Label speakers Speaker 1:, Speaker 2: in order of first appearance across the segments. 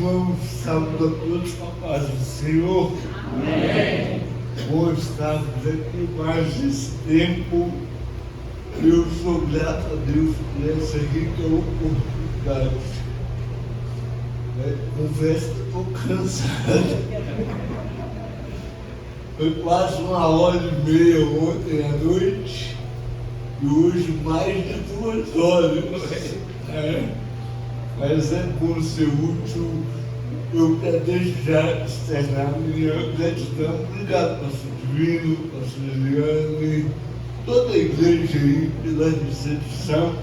Speaker 1: irmãos, saúde a todos com a paz do Senhor.
Speaker 2: Amém.
Speaker 1: Bom estarmos aqui mais esse tempo. Eu sou grato a Deus por essa rica oportunidade. Confesso que estou cansado. Foi quase 1h30 ontem à noite e hoje mais de 2 horas. Mas é bom ser útil. Eu quero já externar minha gratidão. Obrigado, pastor Divino, pastor Eliane, toda a igreja aí pela recepção,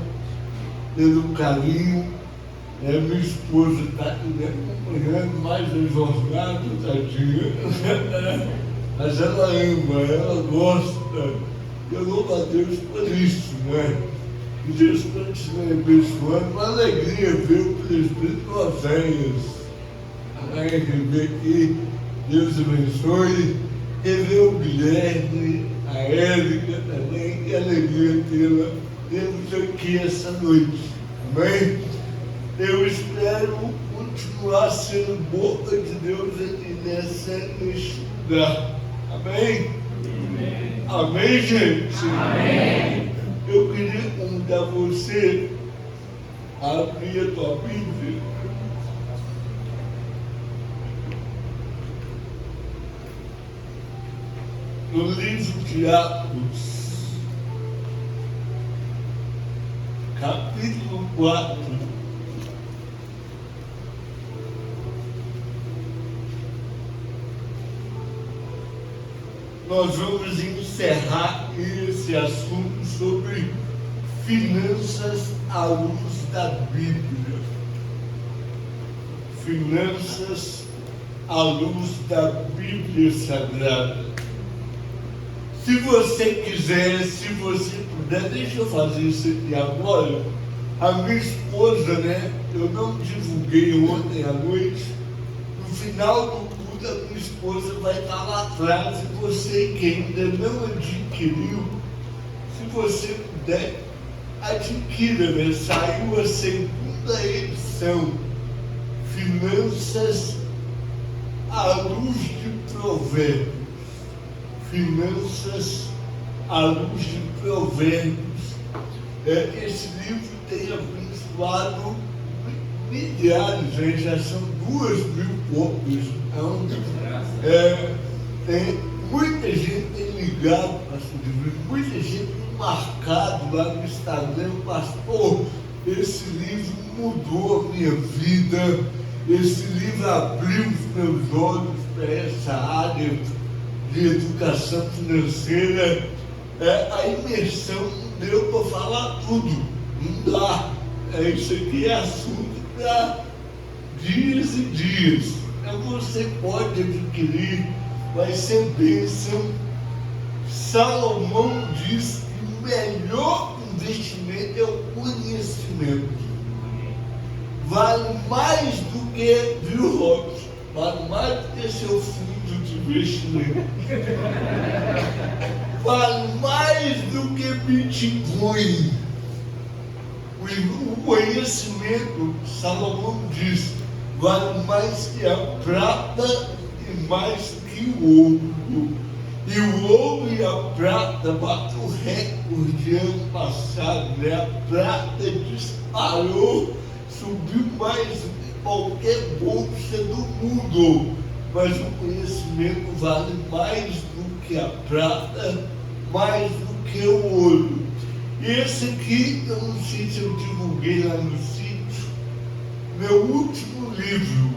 Speaker 1: pelo carinho. Minha esposa está aqui me acompanhando mais a jornada, tadinha. Mas ela ama, ela gosta. Eu louvo a Deus por isso, né? Que Deus continue abençoando. Uma alegria ver o presbítero Oséias. Amém? Rever aqui. Deus abençoe. Rever o Guilherme, a Érica também. Que alegria tê-la. Temos aqui essa noite. Amém? Eu espero continuar sendo boca de Deus aqui nessa estudar. Amém?
Speaker 2: Amém.
Speaker 1: Amém, gente?
Speaker 2: Amém.
Speaker 1: Eu queria convidar você a abrir a tua Bíblia. No livro de Atos, capítulo 4. Nós vamos encerrar esse assunto sobre finanças à luz da Bíblia. Finanças à luz da Bíblia Sagrada. Se você quiser, se você puder, deixa eu fazer isso aqui agora. A minha esposa, né? Eu não divulguei ontem à noite. No final do culto, a minha esposa vai estar lá atrás. E você que ainda não adquiriu, se você puder, adquira, né? Saiu a segunda edição. Finanças à luz de Provérbios. Finanças à luz de Provérbios. Esse livro tem abençoado milhares, né? Já são 2.000 cópias. Então, tem muita gente tem ligado, pastor Divino, muita gente tem marcado lá no Instagram, pastor, esse livro mudou a minha vida, esse livro abriu os meus olhos para essa área de educação financeira. A imersão não deu para falar tudo, não dá. Isso aqui é assunto para dias e dias. Então você pode adquirir, vai ser bênção. Salomão diz que o melhor investimento é o conhecimento. Vale mais do que, viu, Robson? Vale mais do que seu fundo de investimento. Vale mais do que Bitcoin. O conhecimento, Salomão diz, vale mais que a prata e mais que o ouro. E o ouro e a prata bateu recorde ano passado, né? A prata disparou, subiu mais do que qualquer bolsa do mundo. Mas o conhecimento vale mais do que a prata, mais do que o ouro. E esse aqui, eu não sei se eu divulguei lá no sítio, meu último livro,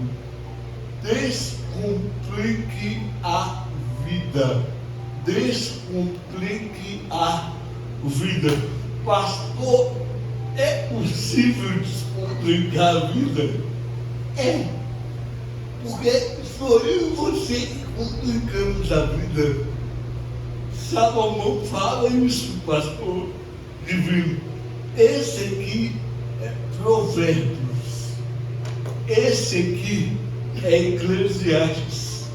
Speaker 1: Descomplique a Vida. Descomplique a Vida. Pastor, é possível descomplicar a vida? É. Porque sou eu e você que complicamos a vida. Salomão fala isso, pastor Divino. Esse aqui é Provérbios. Esse aqui é Eclesiastes.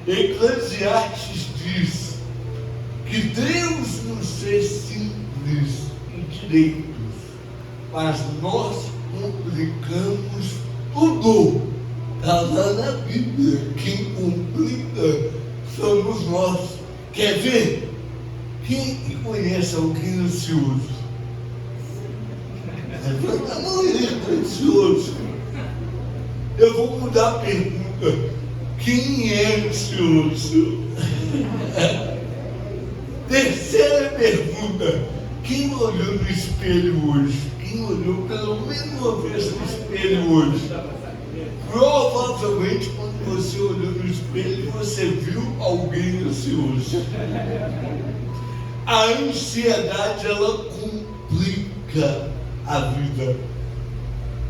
Speaker 1: Eclesiastes diz que Deus nos fez simples e direitos, mas nós complicamos tudo. está lá na Bíblia. Quem complica somos nós. Quer ver? Quem conhece alguém ansioso? Levanta a mão, ele é ansioso. Eu vou mudar a pergunta. Quem é ansioso? Terceira pergunta. Quem olhou no espelho hoje? Quem olhou pelo menos uma vez no espelho hoje? Provavelmente quando você olhou no espelho, você viu alguém ansioso. A ansiedade, ela complica a vida.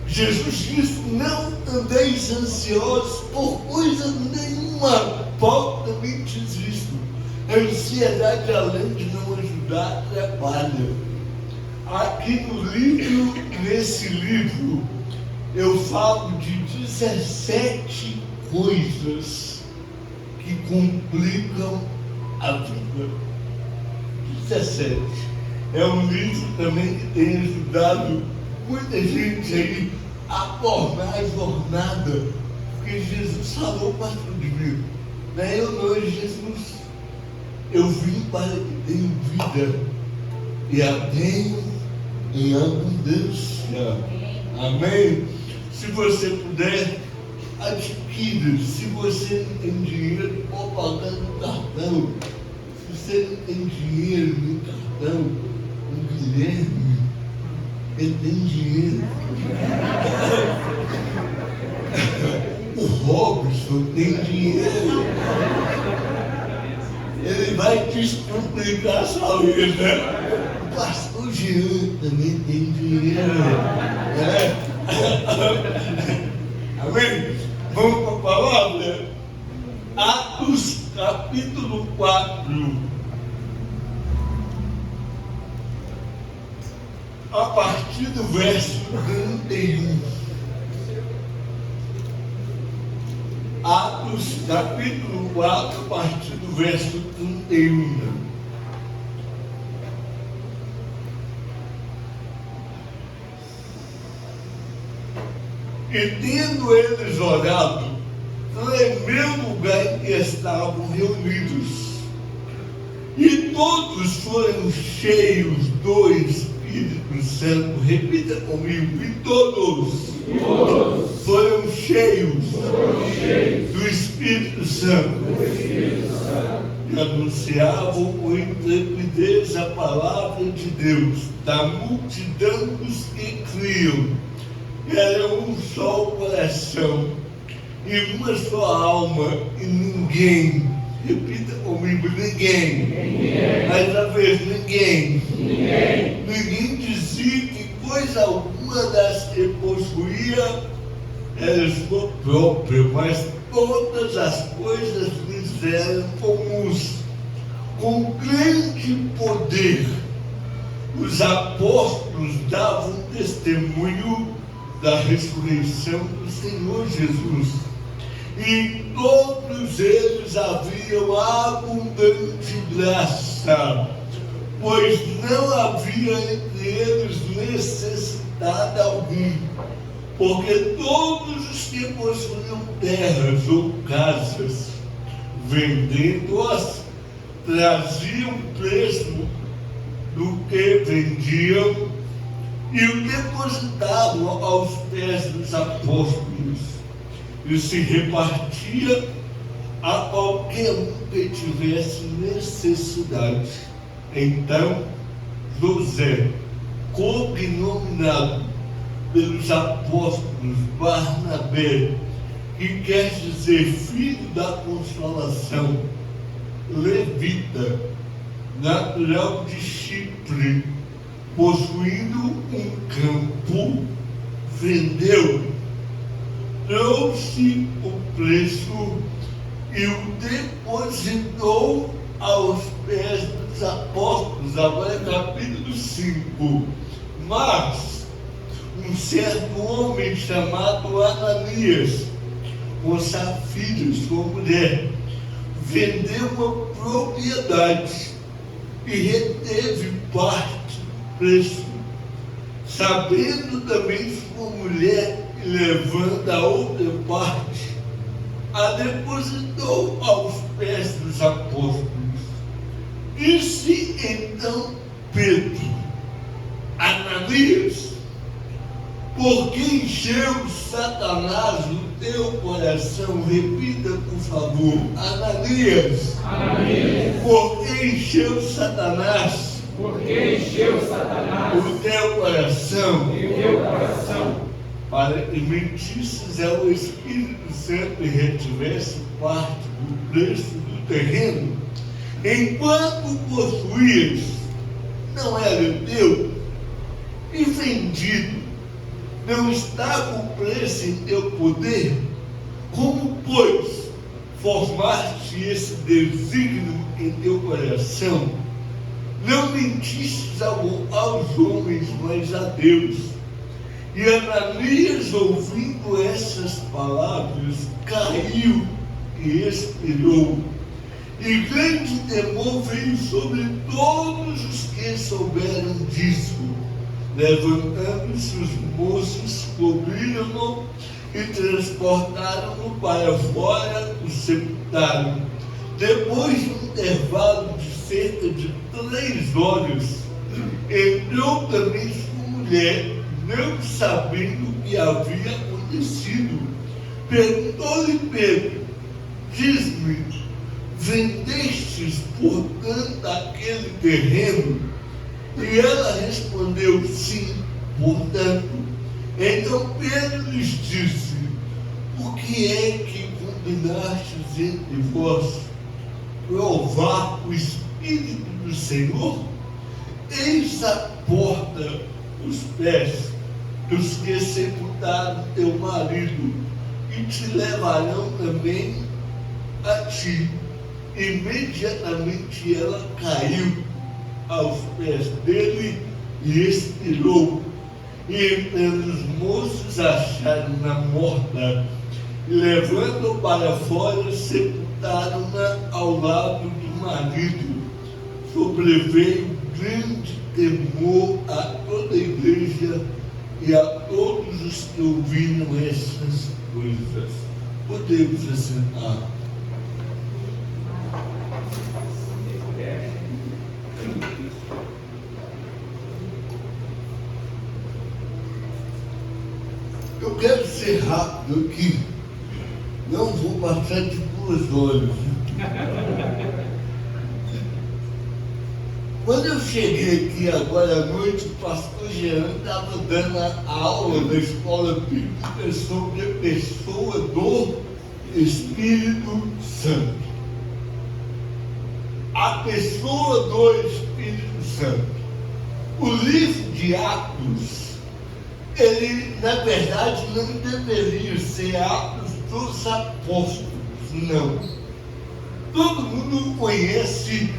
Speaker 1: Jesus disse: não andeis ansiosos por coisa nenhuma. Paulo também diz isso. A ansiedade, além de não ajudar, atrapalha. Aqui no livro, nesse livro, eu falo de 17 coisas que complicam a vida. 17. É um livro também que tem ajudado muita gente aí a tornar a jornada, porque Jesus falou para tudo de mim. Não é eu não, é Jesus. Eu vim para que tenham vida e a tenham em abundância. Amém? Se você puder, adquira. Se você não tem dinheiro, pode pagar no cartão. Se você não tem dinheiro no cartão, o Guilherme, ele tem dinheiro. O Robson tem dinheiro. Ele vai te explicar a sua vida. O pastor Jean também tem dinheiro. Amém? Vamos para a palavra? Atos capítulo 4. A partir do verso 31. Atos capítulo 4, a partir do verso 31. E tendo eles orado, tremeu o lugar em que estavam reunidos, e todos foram cheios do Espírito Santo. Repita comigo: e todos foram cheios do Espírito Santo, e anunciavam com intrepidez a palavra de Deus. Da multidão dos que criam, era um só coração e uma só alma, e ninguém, repita comigo, ninguém. Mais uma vez, ninguém dizia que coisa alguma das que possuía era sua própria, mas todas as coisas lhes eram comuns. Com grande poder, os apóstolos davam testemunho da ressurreição do Senhor Jesus, e todos eles haviam abundante graça, pois não havia entre eles necessidade algum, porque todos os que possuíam terras ou casas, vendendo-as, traziam preço do que vendiam e o depositavam aos pés dos apóstolos, e se repartia a qualquer um que tivesse necessidade. Então José, cognominado pelos apóstolos Barnabé, que quer dizer filho da consolação, levita, natural de Chipre, possuindo um campo, vendeu, trouxe o preço e o depositou aos pés dos apóstolos. Agora é capítulo 5. Mas um certo homem chamado Ananias, com Safira, sua mulher, vendeu uma propriedade e reteve parte do preço. Sabendo também sua mulher e levando a outra parte, a depositou aos pés dos apóstolos. Disse então Pedro: Ananias, por que encheu Satanás o teu coração? Repita, por favor. Ananias, por que encheu Satanás?
Speaker 2: Porque encheu Satanás
Speaker 1: O teu coração, para que mentisses ao Espírito Santo e retivesse parte do preço do terreno, enquanto possuías, não era teu, e vendido, não estava o preço em teu poder? Como, pois, formaste esse desígnio em teu coração? Não mentistes aos homens, mas a Deus. E Ananias, ouvindo essas palavras, caiu e expirou. E grande temor veio sobre todos os que souberam disso. Levantando-se os moços, cobriram-no e transportaram-no para fora, o sepultaram. Depois de um intervalo de cerca de 3 horas, entrou também sua mulher, não sabendo o que havia acontecido. Perguntou-lhe Pedro: diz-me, vendestes, portanto, aquele terreno? E ela respondeu: sim, portanto. Então Pedro lhes disse: o que é que combinastes entre vós? Provar o Espírito do Senhor? Eis a porta os pés dos que sepultaram teu marido, e te levarão também a ti. Imediatamente ela caiu aos pés dele e expirou. E entrando os moços, acharam-na morta, e levando-a para fora, sepultaram-na ao lado do marido. Sobreveio grande temor a toda a igreja e a todos os que ouviram essas coisas. Podemos assentar. Eu quero ser rápido aqui, não vou passar de 2 horas. Quando eu cheguei aqui agora à noite, o pastor Jean estava dando a aula da escola bíblica sobre a pessoa do Espírito Santo. A pessoa do Espírito Santo. O livro de Atos, ele, na verdade, não deveria ser Atos dos Apóstolos, não. Todo mundo conhece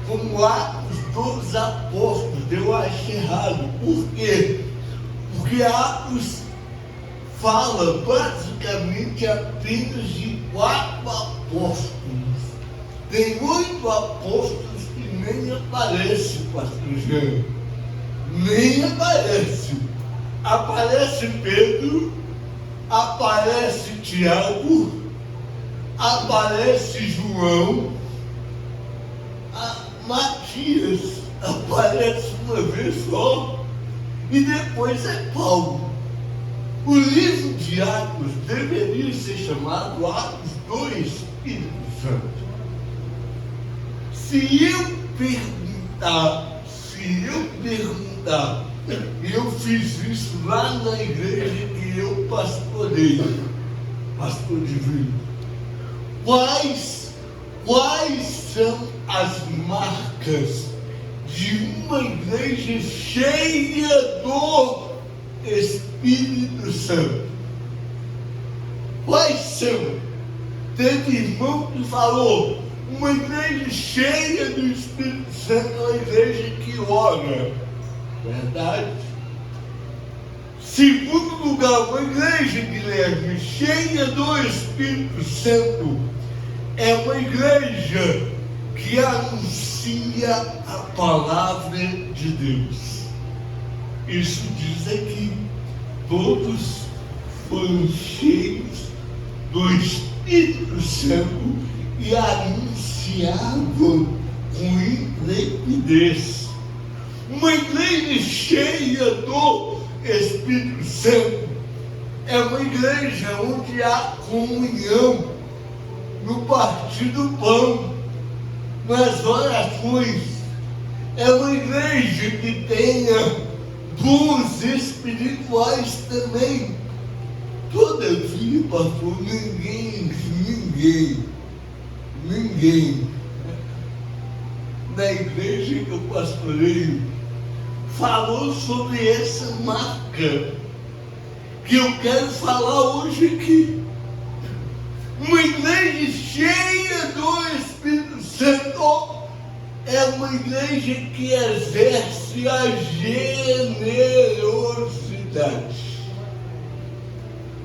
Speaker 1: como Atos dos Apóstolos. Eu acho errado. Por quê? Porque Atos fala basicamente apenas de 4 apóstolos. Tem 8 apóstolos que nem aparece, pastor Jean. Nem aparece. Aparece Pedro, aparece Tiago, aparece João, Matias aparece uma vez só, e depois é Paulo. O livro de Atos deveria ser chamado Atos do Espírito Santo. Se eu perguntar, e eu fiz isso lá na igreja que eu pastorei, pastor divino, quais são as marcas de uma igreja cheia do Espírito Santo? Quais são? Teve irmão que falou: uma igreja cheia do Espírito Santo é uma igreja que ora. Verdade? Segundo lugar, uma igreja, Guilherme, cheia do Espírito Santo é uma igreja que anuncia a palavra de Deus. Isso diz aqui: todos foram cheios do Espírito Santo e anunciavam com intrepidez. Uma igreja cheia do Espírito Santo é uma igreja onde há comunhão no partir do pão, nas orações. É uma igreja que tenha dons espirituais também. Todavia, pastor, ninguém na igreja que eu pastoreio falou sobre essa marca que eu quero falar hoje aqui. Uma igreja cheia do Espírito Santo é uma igreja que exerce a generosidade.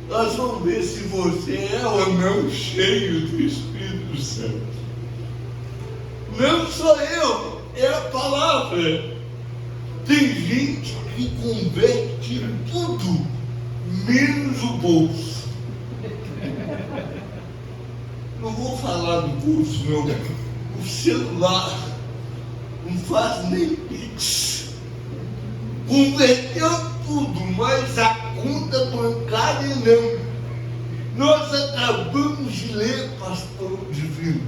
Speaker 1: Nós vamos ver se você é ou não cheio do Espírito Santo. Não sou eu, é a palavra. Tem gente que converte tudo, menos o bolso. Não vou falar do bolso, não. O celular não faz nem pix. Converteu tudo, mas a conta bancária não. Nós acabamos de ler, pastor Divino,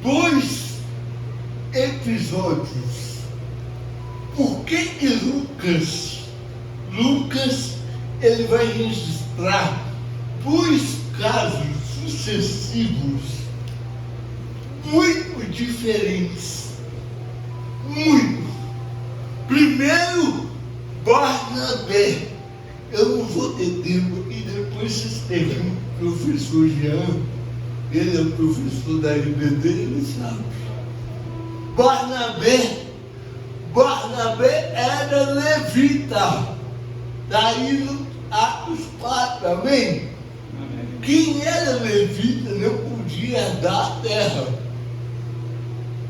Speaker 1: 2 episódios. Por que Lucas ele vai registrar 2 casos sucessivos muito diferentes? Muito. Primeiro, Barnabé. Eu não vou ter tempo e depois vocês perguntam o professor Jean, ele é o professor da IBD, ele sabe. Barnabé era levita. Daí no Atos 4, amém? Quem era levita não podia herdar a terra.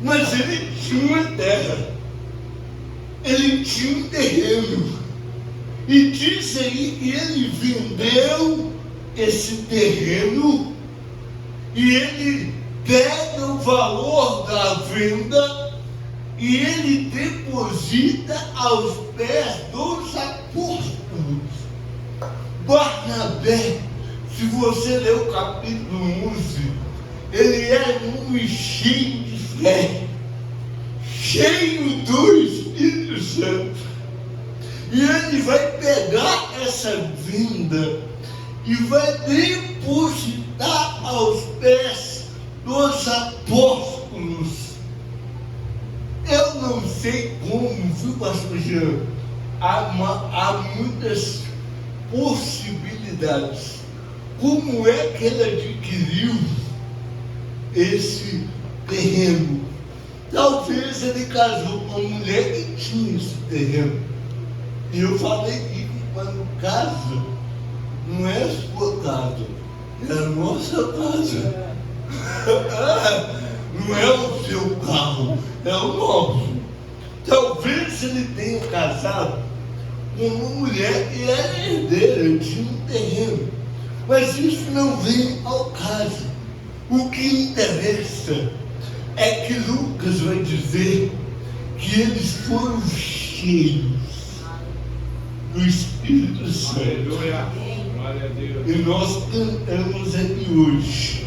Speaker 1: Mas ele tinha uma terra. Ele tinha um terreno. E diz aí que ele vendeu esse terreno e ele pega o valor da venda e ele deposita aos pés dos apóstolos. Barnabé, se você ler o capítulo 11, ele é um homem cheio de fé, cheio do Espírito Santo. E ele vai pegar essa venda e vai depositar aos pés dos apóstolos. Eu não sei como, viu, pastor Jean? Há muitas possibilidades. Como é que ele adquiriu esse terreno? Talvez ele casou com uma mulher que tinha esse terreno. E eu falei que quando casa, não é a sua casa, é a nossa casa. Não é o seu carro, é o nosso. Talvez ele tenha casado com uma mulher que era herdeira, tinha um terreno. Mas isso não vem ao caso. O que interessa é que Lucas vai dizer que eles foram cheios do Espírito Santo.
Speaker 2: Aleluia. Glória a Deus.
Speaker 1: E nós cantamos aqui hoje.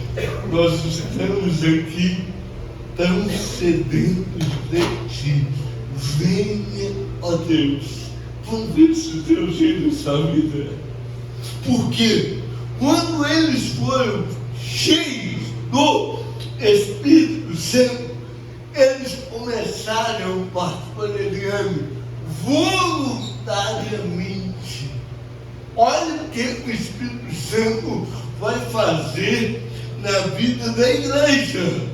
Speaker 1: Nós estamos aqui tão sedentos de ti. Venha, ó Deus. Vamos ver se Deus vem nessa vida. Porque quando eles foram cheios do Espírito Santo, eles começaram, pastor Eliane, voluntariamente. Olha o que o Espírito Santo vai fazer na vida da igreja.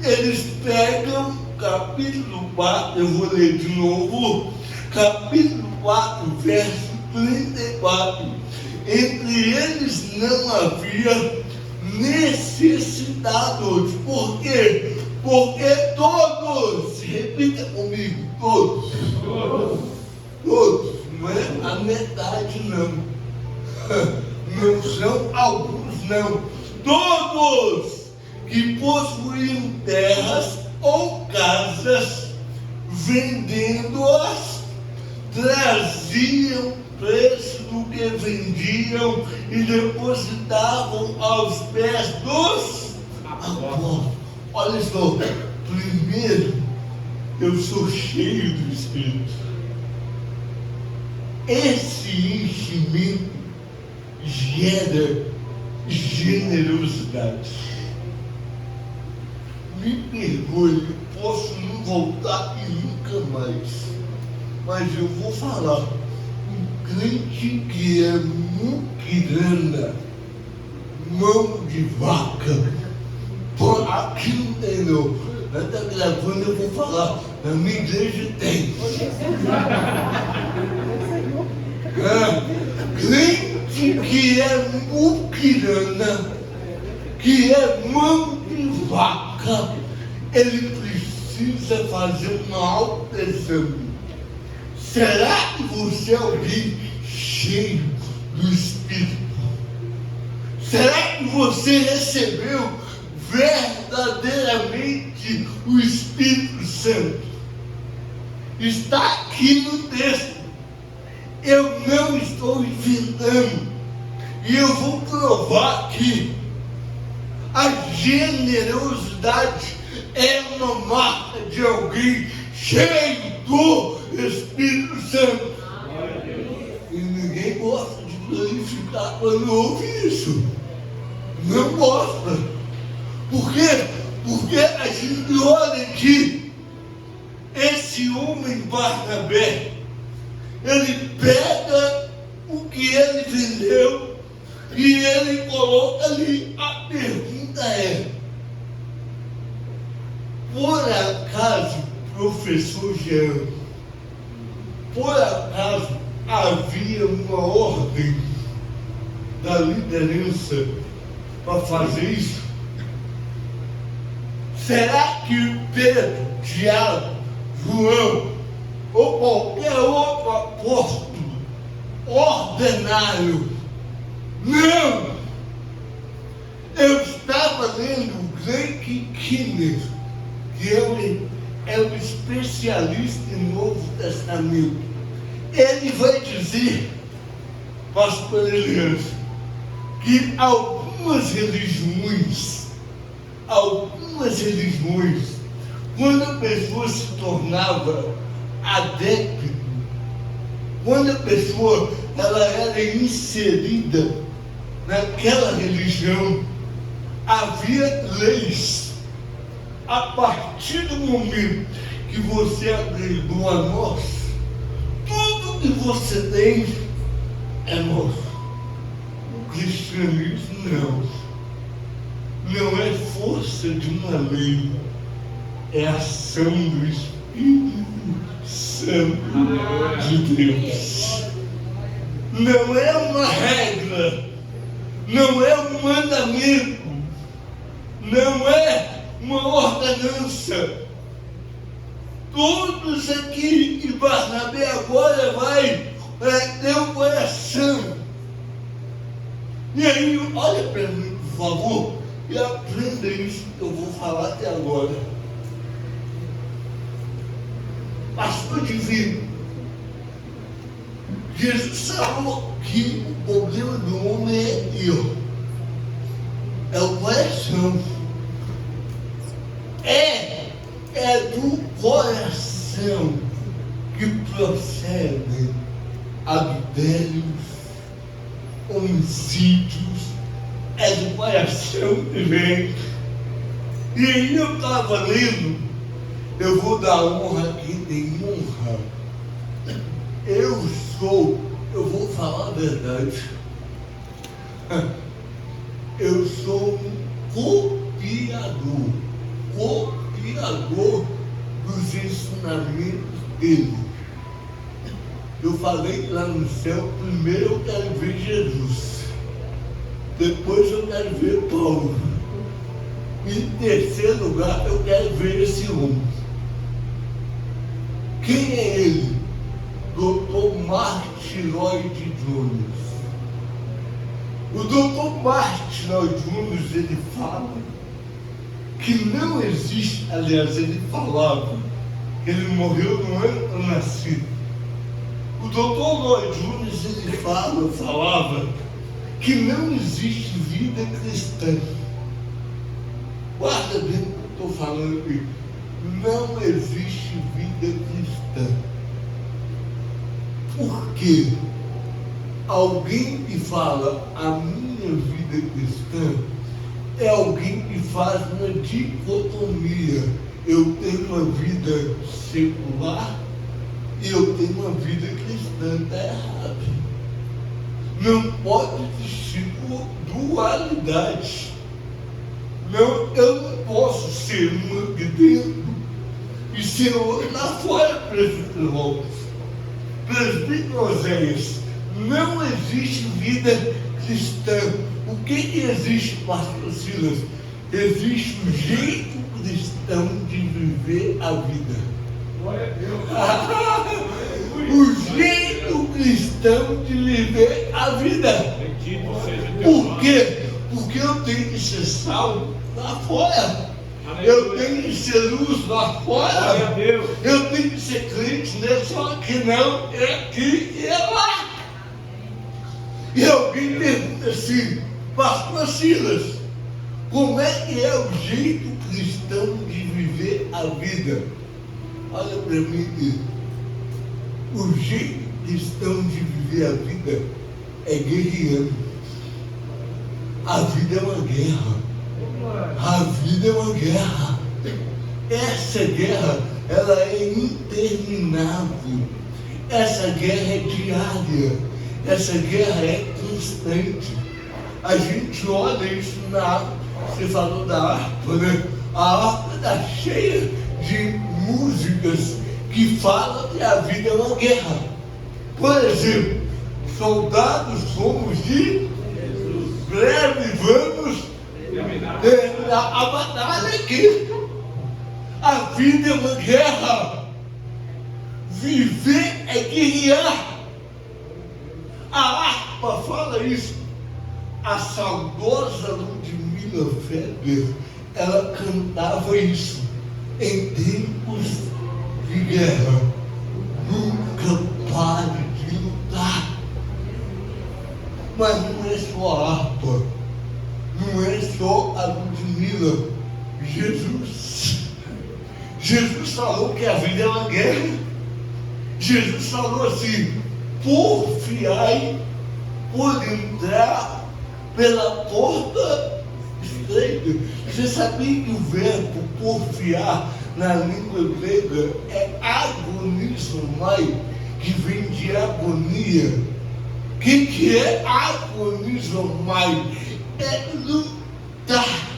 Speaker 1: Eles pegam capítulo 4, eu vou ler de novo, capítulo 4, verso 34. Entre eles não havia necessitados. Por quê? Porque todos, repita comigo, todos, não é a metade não todos não, alguns não, todos que possuíam terras ou casas, vendendo-as, traziam preço do que vendiam e depositavam aos pés dos apóstolos. Olha só, primeiro, eu sou cheio do Espírito. Esse enchimento gera generosidade. Me perdoe, posso não voltar e nunca mais, mas eu vou falar. Um crente que é muquirana, mão de vaca, por aqui não tem não. Ela está gravando, eu vou falar. Na minha igreja tem. Crente que é muquirana, que é mão de vaca, ele precisa fazer uma autoexame. Será que você é alguém cheio do Espírito? Será que você recebeu verdadeiramente o Espírito Santo? Está aqui no texto. Eu não estou inventando. E eu vou provar que a generosidade é uma marca de alguém cheio do Espírito Santo. E ninguém gosta de glorificar quando ouve isso. Não gosta. Por quê? Porque a gente olha aqui, esse homem Barnabé, ele pega o que ele vendeu e ele coloca ali. A pergunta é: por acaso, professor Jean, por acaso havia uma ordem da liderança para fazer isso? Será que Pedro, Tiago, João ou qualquer outro apóstolo ordenaram? Não! Eu estava lendo o Greg Kinner, que é um especialista em Novo Testamento. Ele vai dizer, pastor Elias, que algumas religiões, quando a pessoa se tornava adepto, quando a pessoa ela era inserida naquela religião, havia leis. A partir do momento que você agregou a nós, tudo que você tem é nosso. O cristianismo não é força de uma lei, é ação do Espírito Santo de Deus. Não é uma regra, não é um mandamento, não é uma ordenança. Todos aqui que Barnabé agora vai ter o coração. E aí, olha para mim, por favor, e aprenda isso que eu vou falar até agora. Pastor Divino, Jesus falou que o problema do homem é eu. É o coração. É do coração que procedem adultérios, homicídios, é do coração que vem. E aí eu estava lendo, eu vou dar honra a quem tem honra. Eu vou falar a verdade, eu sou um copiador dos ensinamentos dele. Eu falei lá no céu, primeiro eu quero ver Jesus, depois eu quero ver Paulo, e em terceiro lugar eu quero ver esse homem. Quem é ele? Dr. Martin Lloyd Jones. O Dr. Martin Lloyd Jones, ele fala que não existe, aliás, ele falava, que ele morreu no ano nascido. O Dr. Lloyd Jones, ele falava que não existe vida cristã. Guarda bem o que eu estou falando aqui. Não existe vida cristã. Por quê? Alguém que fala a minha vida cristã é alguém que faz uma dicotomia. Eu tenho uma vida secular e eu tenho uma vida cristã. Está errado. Não pode existir dualidade. Não, eu não posso ser uma aqui dentro e ser outra lá fora, presbítero Lopes. Presbítero Oséias, não existe vida cristã. O que existe, pastor Silas? Existe um jeito cristão de viver a vida. O jeito cristão de viver a vida. Por quê? Porque eu tenho que ser sal lá fora. Eu tenho que ser luz lá fora. Eu tenho que ser crente, né? Só que não é aqui e é lá. E alguém pergunta assim, pastor Silas, como é que é o jeito cristão de viver a vida? Olha para mim, o jeito cristão de viver a vida é guerreando. A vida é uma guerra. A vida é uma guerra. Essa guerra, ela é interminável. Essa guerra é diária. Essa guerra é constante. A gente olha isso na harpa. Você falou da harpa, né? A harpa está cheia de músicas que falam que a vida é uma guerra. Por exemplo, soldados somos de breve vamos terminar a batalha aqui. A vida é uma guerra. Viver é guerrear. A harpa fala isso. A saudosa Ludmilla Weber, ela cantava isso em tempos de guerra. Nunca pare de lutar. Mas não é só a harpa, não é só a Ludmilla. Jesus falou que a vida é uma guerra. Jesus falou assim, porfiai por entrar pela porta estreita. Você sabia que o verbo porfiar na língua grega é agonizomai, que vem de agonia? O que é agonizomai? É lutar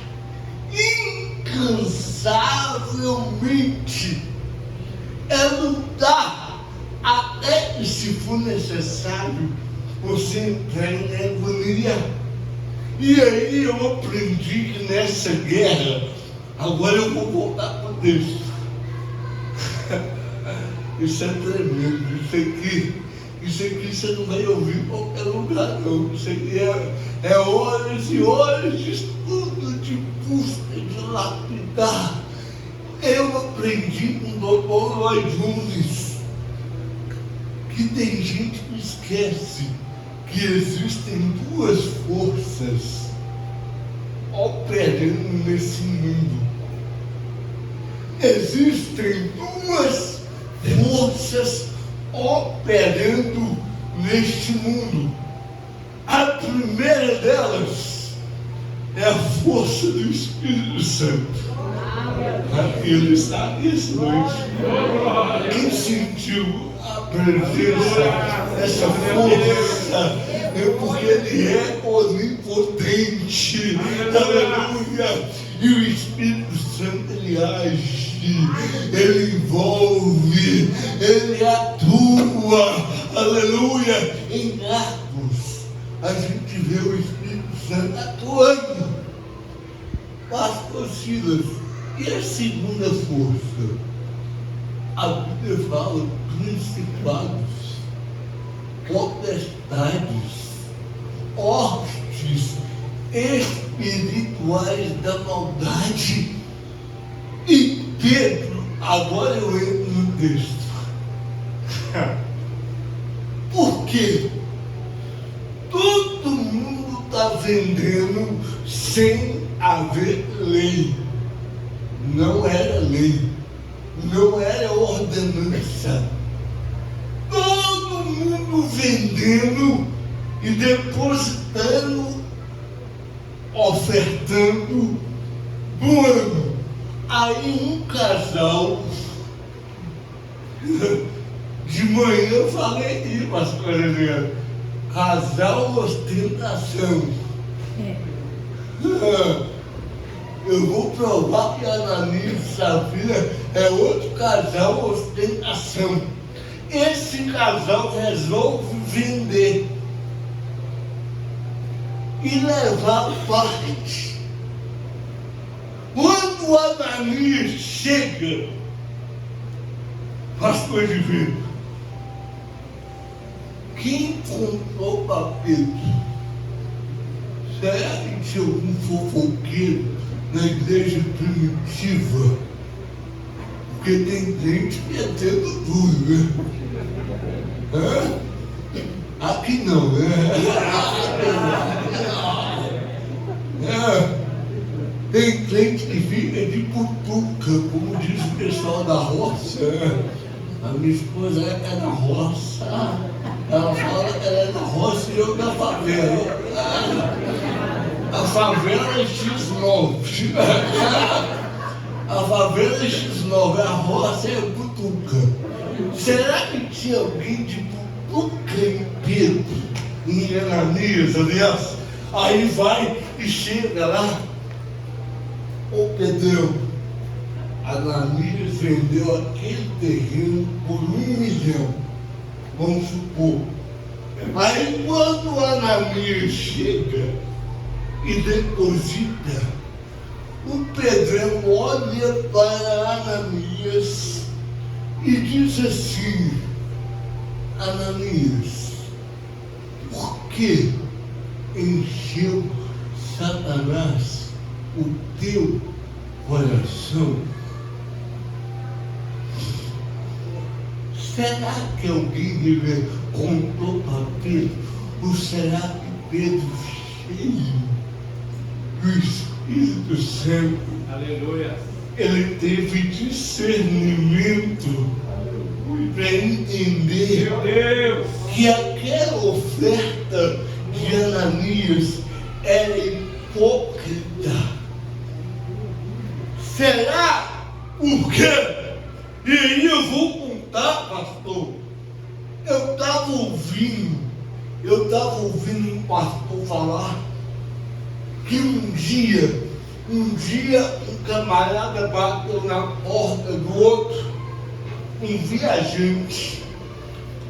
Speaker 1: incansavelmente. É lutar até que, se for necessário, você entrar em agonia. E aí eu aprendi que nessa guerra, agora eu vou voltar para o texto. Isso é tremendo. Isso aqui você não vai ouvir em qualquer lugar, não. Isso aqui é horas e horas de estudo, de busca, de lapidar. Eu aprendi com o Dr. Lloyd Jones que tem gente que esquece que existem duas forças operando nesse mundo. Existem duas forças operando neste mundo. A primeira delas é a força do Espírito Santo. Ele está aqui essa noite. Quem sentiu a presença dessa força é porque ele é onipotente. Aleluia! E o Espírito Santo, ele age, ele envolve, ele atua, aleluia. Em Atos, a gente vê o Espírito Santo atuando. Pastor Silas, e a segunda força? A Bíblia fala principados, potestades, hostes espirituais da maldade. E Pedro, agora eu entro no texto. Por quê? Todo mundo está vendendo sem haver lei. Não era lei, não era ordenança. Todo mundo vendendo e depositando, ofertando do ano. Aí um casal, de manhã eu falei isso, pastor Adriano, casal ostentação. Eu vou provar que Ananias e Safira é outro casal ostentação. Esse casal resolve vender e levar parte. Quando Ananias chega, pastor divino, quem comprou para Pedro? Será que tinha algum fofoqueiro na igreja primitiva? Porque tem gente que é tendo tudo, né? Aqui não, né? Tem crente que fica de putuca, como diz o pessoal da roça. A minha esposa é da roça. Ela fala que ela é da roça e eu da favela. A favela é X9. A favela é X9, a roça é putuca. Será que tinha alguém de putuca em Pedro, em Ananias, aliás? Aí vai e chega lá. Ô Pedrão, Ananias vendeu aquele terreno por 1 milhão, vamos supor. Aí quando Ananias chega e deposita, o Pedrão olha para Ananias e diz assim: Ananias, por que encheu Satanás o teu coração? Será que alguém contou para Pedro? Ou será que Pedro, cheio do Espírito Santo,
Speaker 2: Aleluia,
Speaker 1: ele teve discernimento para entender
Speaker 2: meu Deus,
Speaker 1: que aquela oferta de Ananias era hipócrita? Será? Por quê? E aí eu vou contar, pastor. Eu estava ouvindo um pastor falar que um dia um camarada bateu na porta do outro, um viajante,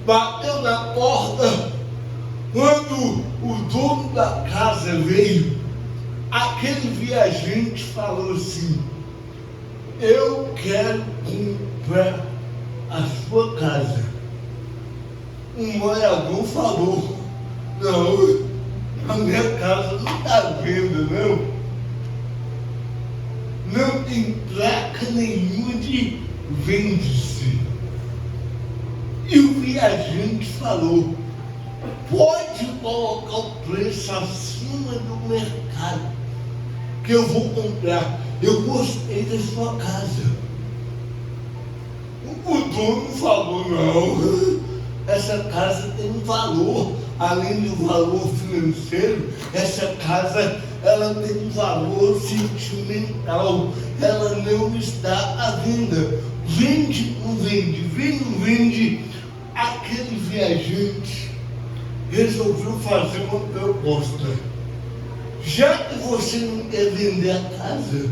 Speaker 1: bateu na porta. Quando o dono da casa veio, aquele viajante falou assim: eu quero comprar a sua casa. Um morador falou: não, a minha casa não está à venda, não. Não tem placa nenhuma de vende-se. E o viajante falou: pode colocar o preço acima do mercado, que eu vou comprar. Eu gostei da sua casa. O dono falou: não, essa casa tem um valor, além do valor financeiro, essa casa ela tem um valor sentimental, ela não está à venda. Vende, não vende, vende, não vende. Aquele viajante resolveu fazer uma proposta: já que você não quer vender a casa,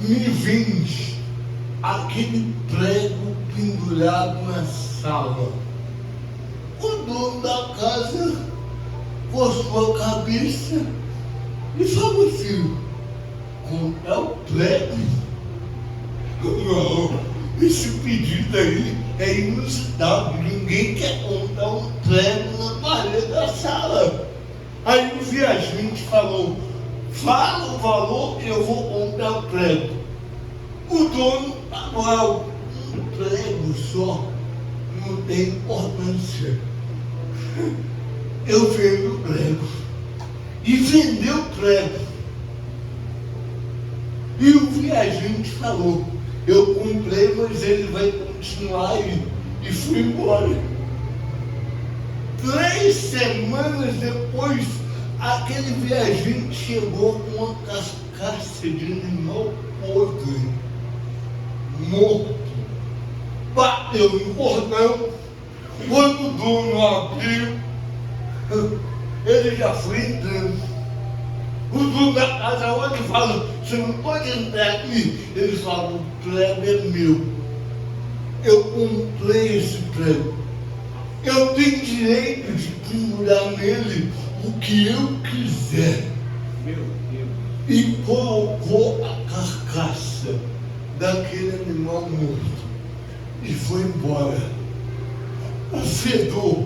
Speaker 1: me vende aquele prego pendurado na sala. O dono da casa coçou a cabeça e falou assim: comprar o prego? Não, esse pedido aí é inusitado. Ninguém quer comprar um prego na parede da sala. Aí o viajante falou: fala o valor que eu vou comprar o prego. O dono pagou um prego só, não tem importância. Eu vendo o prego. E vendeu o prego. E o viajante falou, eu comprei, mas ele vai continuar aí. E fui embora. 3 semanas depois, aquele viajante chegou com uma carcaça de animal podre, morto. Bateu no portão. Quando o dono abriu, ele já foi entrando. O dono da casa olha e fala, você não pode entrar aqui. Ele fala, o prego é meu. Eu comprei esse prego. Eu tenho direito de pendurar nele o que eu quiser.
Speaker 2: Meu Deus.
Speaker 1: E colocou a carcaça daquele animal morto e foi embora. O fedor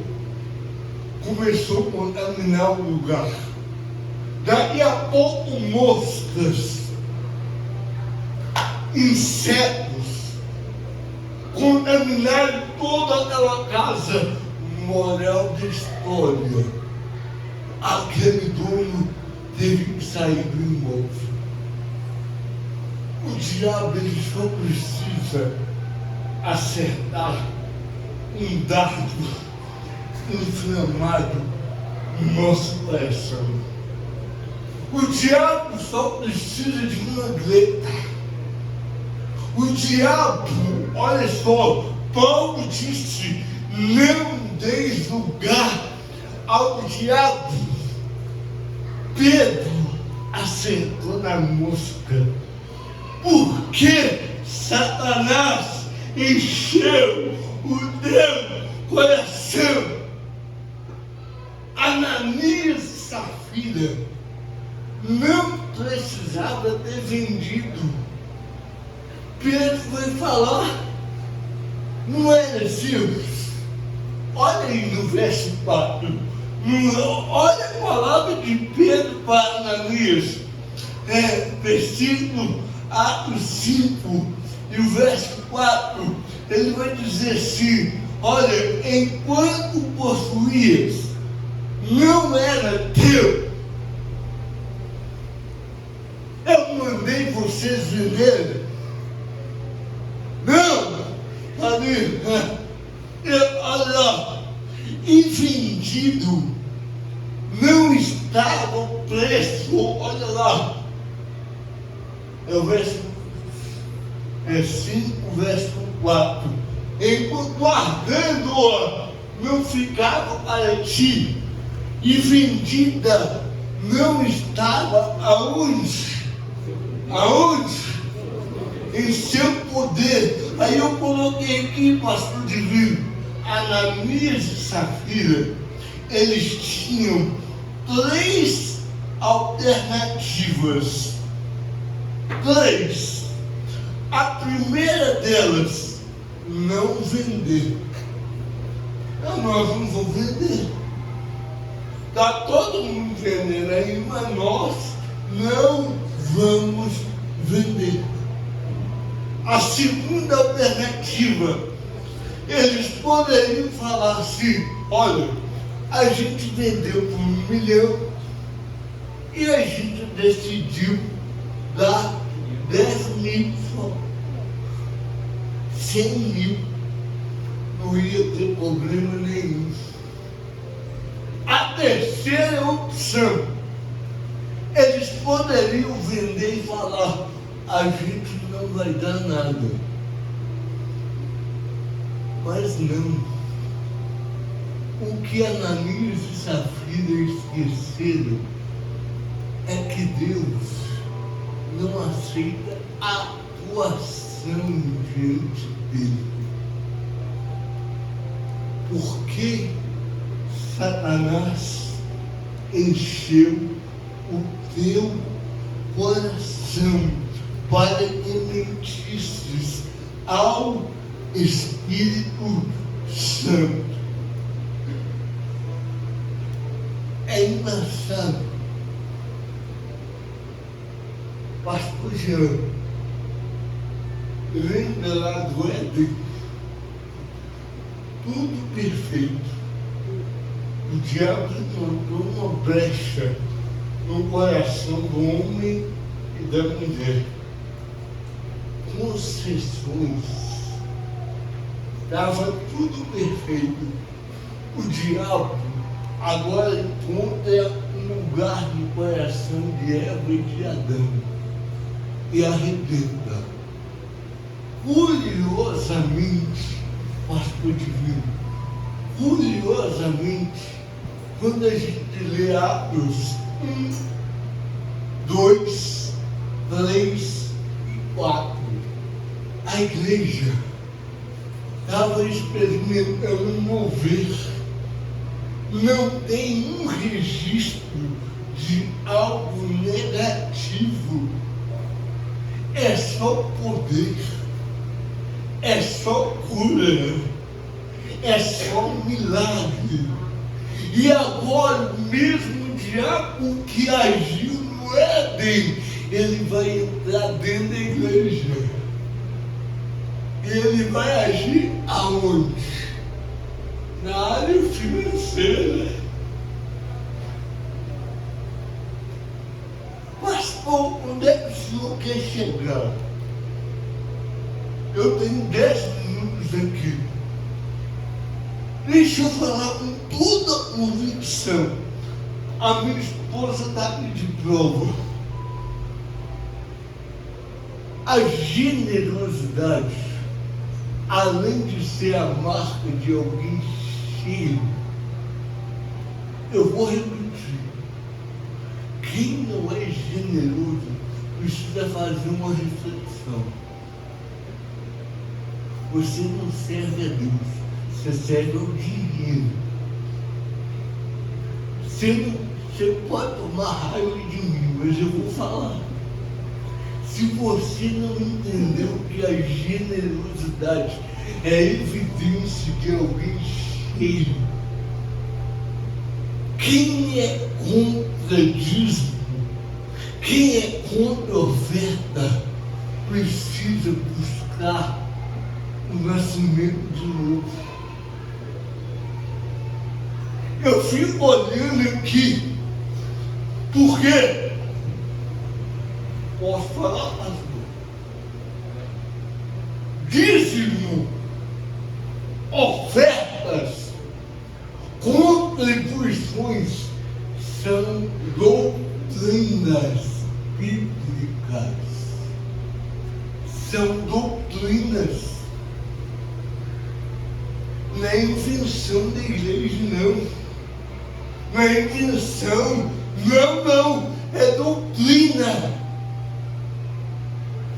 Speaker 1: começou a contaminar o lugar. Daqui a pouco, moscas, insetos, contaminaram toda aquela casa. Moral da história, aquele dono teve que sair do imóvel. O diabo, ele só precisa acertar um dardo inflamado no nosso coração. O diabo só precisa de uma greta. O diabo, olha só, Paulo disse, não deis lugar ao diabo. Pedro acertou na mosca, porque Satanás encheu o teu coração. Ananias e Safira não precisava ter vendido. Pedro foi falar, não era simples. Olha aí no verso 4. Olha a palavra de Pedro para Ananias. Versículo Atos 5 e o verso 4. Ele vai dizer assim, olha, enquanto possuías, não era teu. Eu mandei vocês venderem. Não, ali, olha, e vendido não estava o preço, olha lá, é o verso 5, verso 4, enquanto guardando-a não ficava para ti, e vendida não estava aonde? Em seu poder. Aí eu coloquei aqui, pastor divino, Ananias e Safira, eles tinham 3 alternativas. 3. A primeira delas, não vender. Nós não vamos vender. Está todo mundo vendendo aí, mas nós não vamos vender. A segunda alternativa, eles poderiam falar assim, olha, a gente vendeu por 1 milhão e a gente decidiu dar 10 mil só. 100 mil. Não ia ter problema nenhum. A terceira opção, eles poderiam vender e falar, a gente não vai dar nada. Mas não. O que Ananias e Safira esqueceram é que Deus não aceita a atuação diante dele. Porque Satanás encheu o teu coração para que mentisses ao Espírito Santo. É engraçado. Pastor Jean, lembra lá do Éden? Tudo perfeito. O diabo encontrou uma brecha no coração do homem e da mulher. Concessões. Estava tudo perfeito. O diabo agora encontra um lugar no coração de Eva e de Adão e arrebenta. Curiosamente, pastor divino, curiosamente, quando a gente lê Atos 1, 2, 3 e 4, a igreja estava experimentando um mover. Não tem um registro de algo negativo. É só poder, é só cura, é só milagre. E agora, mesmo o diabo que agiu no Éden, ele vai entrar dentro da igreja. Ele vai agir aonde? Na área financeira. Pastor, onde é que o senhor quer chegar? Eu tenho 10 minutos aqui. Deixa eu falar com toda a convicção. A minha esposa está aqui de prova. A generosidade, além de ser a marca de alguém cheio, eu vou repetir. Quem não é generoso precisa fazer uma reflexão. Você não serve a Deus. Você serve ao dinheiro. Você pode tomar raiva de mim, mas eu vou falar. Se você não entendeu que a generosidade é evidência de alguém cheio, quem é contra dízimo, quem é contra oferta, precisa buscar o nascimento de novo. Eu fico olhando aqui, porque posso falar, pastor? Dízimo, ofertas, contribuições são doutrinas bíblicas. São doutrinas. Não é invenção da igreja, não. Não é invenção, não, é doutrina.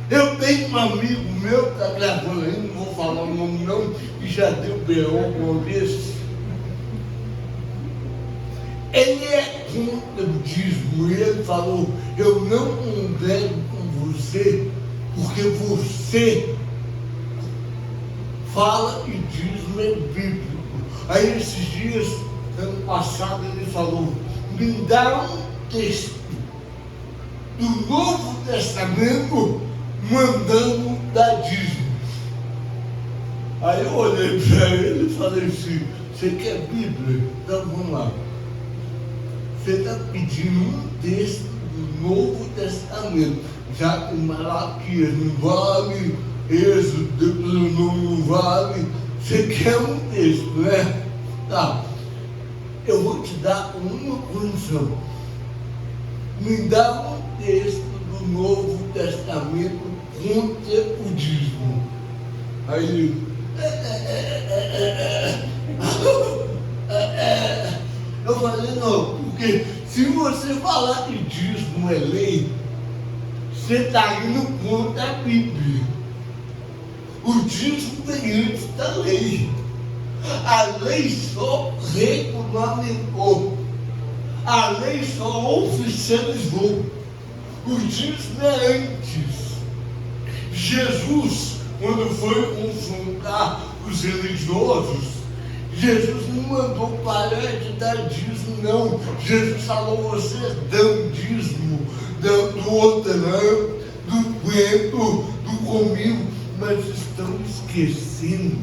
Speaker 1: Eu tenho um amigo meu que está gravando aí, não vou falar o nome não, que já deu B.O. uma vez. Ele é contra o dízimo, e ele falou, eu não congrego com você, porque você fala que dízimo é bíblico. Aí esses dias, ano passado, ele falou, me dá um texto do Novo Testamento mandando dar dízimo. Aí eu olhei para ele e falei assim, você quer Bíblia? Então vamos lá. Você está pedindo um texto do Novo Testamento, já que Malaquias não vale, Êxodo, Deuteronômio não vale, você quer um texto, né? Tá, eu vou te dar uma condição. Me dá um texto do Novo Testamento contra o dízimo. Aí ele, eu falei, não, porque se você falar que dízimo é lei, você está indo contra a Bíblia. O dízimo vem antes da lei. A lei só regulamentou. A lei só oficializou. O dízimo é antes. Jesus, quando foi confrontar os religiosos, Jesus não mandou parar de dar dízimo, não. Jesus falou, vocês dão dízimo, do hortelã, do vento, do comigo, mas estão esquecendo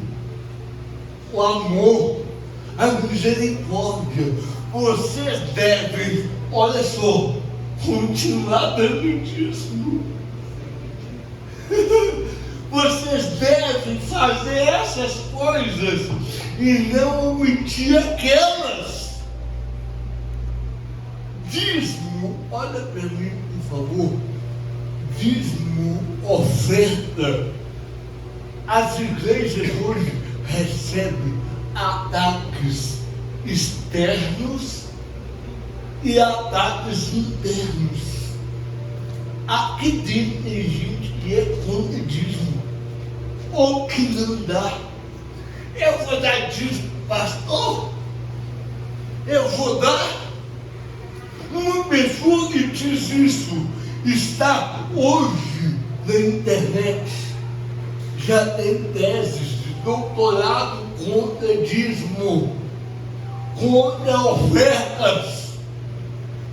Speaker 1: o amor, a misericórdia. Vocês devem, olha só, continuar dando dízimo. Vocês devem fazer essas coisas e não omitir aquelas. Dízimo, olha para mim, por favor. Dízimo, oferta. As igrejas hoje recebem ataques externos e ataques internos. Aqui dentro tem gente que é contra dízimo, ou que não dá. Eu vou dar dízimo, pastor? Eu vou dar? Uma pessoa que diz isso está hoje na internet. Já tem teses de doutorado contra dízimo, contra ofertas.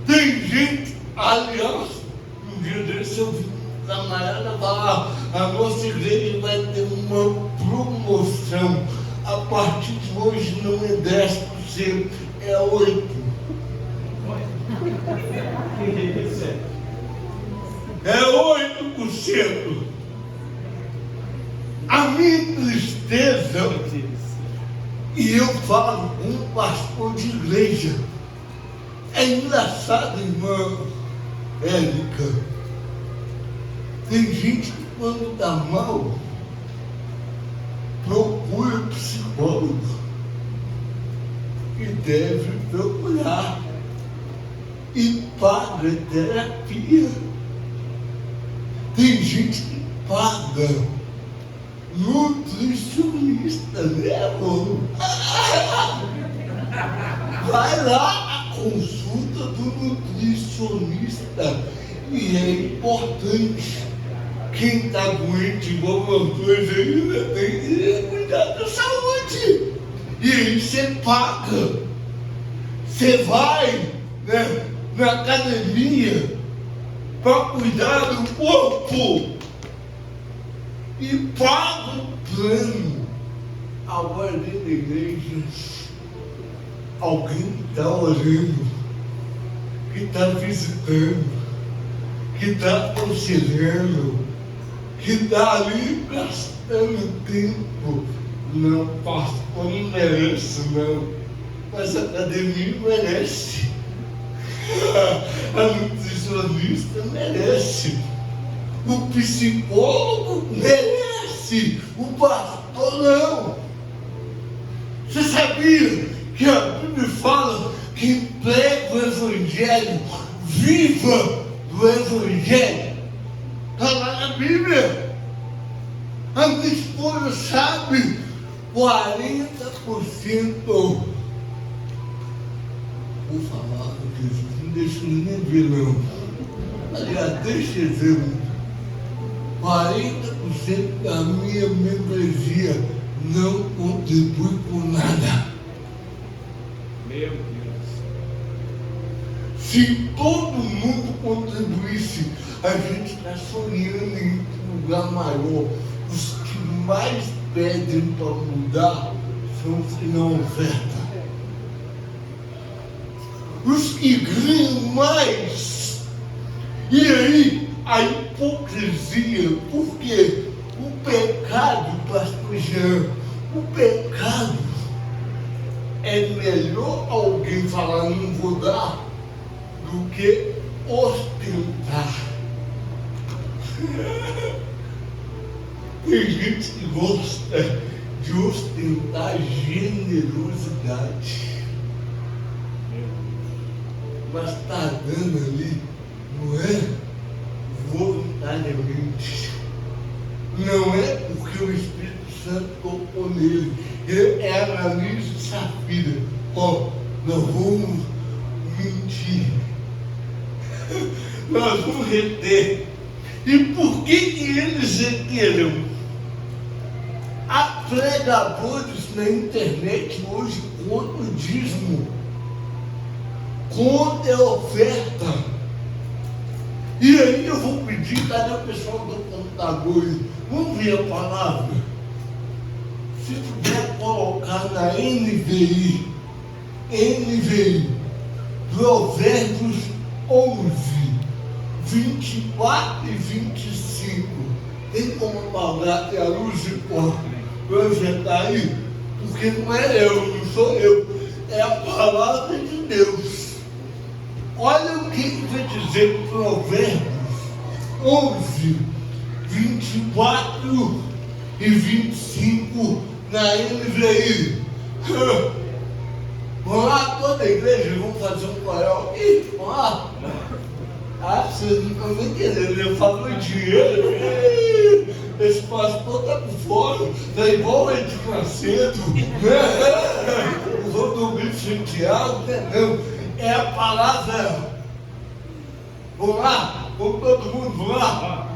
Speaker 1: Tem gente, aliás, um dia desse eu vi um camarada falar, a nossa igreja vai ter uma promoção. A partir de hoje não é 10%, é 8%. É 8%. A minha tristeza, e eu falo com um pastor de igreja, é engraçado, irmã Érica. Tem gente que quando está mal, procura psicólogo. E deve procurar. E paga terapia. Tem gente que paga nutricionista, né, amor? Vai lá a consulta do nutricionista. E é importante. Quem está doente igual uma coisa ainda tem que cuidar da saúde. E aí você paga. Você vai, né, na academia para cuidar do corpo e paga o plano. Agora dentro da igreja, alguém está orando, que está visitando, que está aconselhando, que está ali gastando tempo. Não, pastor, não merece, não. Mas a academia merece. A nutricionista merece. O psicólogo merece. O pastor não. Você sabia que a Bíblia fala que prega o Evangelho, viva do Evangelho? Está lá na Bíblia. A minha esposa sabe, 40%. Vou falar, Jesus, não deixa ninguém ver, não. Aliás, deixa eu ver. 40% da minha membresia não contribui com nada.
Speaker 2: Meu Deus.
Speaker 1: Se todo mundo contribuísse, a gente está sonhando em um lugar maior. Os que mais pedem para mudar são os que não ofertam. Os que ganham mais. E aí, a hipocrisia, porque o pecado, pastor Jean, o pecado é melhor alguém falar não vou dar do que ostentar. Tem gente que gosta de ostentar generosidade. Mas está dando ali, não é voluntariamente. Não é porque o Espírito Santo tocou nele. É Ananias e Safira. Ó, nós vamos mentir. Nós vamos reter. E por que eles reteram? A pregadores na internet hoje contra o dízimo, contra a oferta. E aí eu vou pedir, cadê o pessoal do computador? Vamos ver a palavra? Se puder colocar na NVI, Provérbios 11, 24 e 25. Tem como apagar até a luz de cor projetar aí? Porque não é eu, não sou eu, é a palavra de Deus. Olha o que vai dizer Provérbios 11, 24 e 25 na NVI. Vamos lá, toda a igreja, vamos fazer um coral aqui? Vamos lá? Ah, vocês não estão nem querendo, eu falo dinheiro. Esse pastor está por fora, está igual o Edir Macedo, o Rodomiro Santiago, não, é a palavra. Vamos lá? Vamos todo mundo, vamos lá?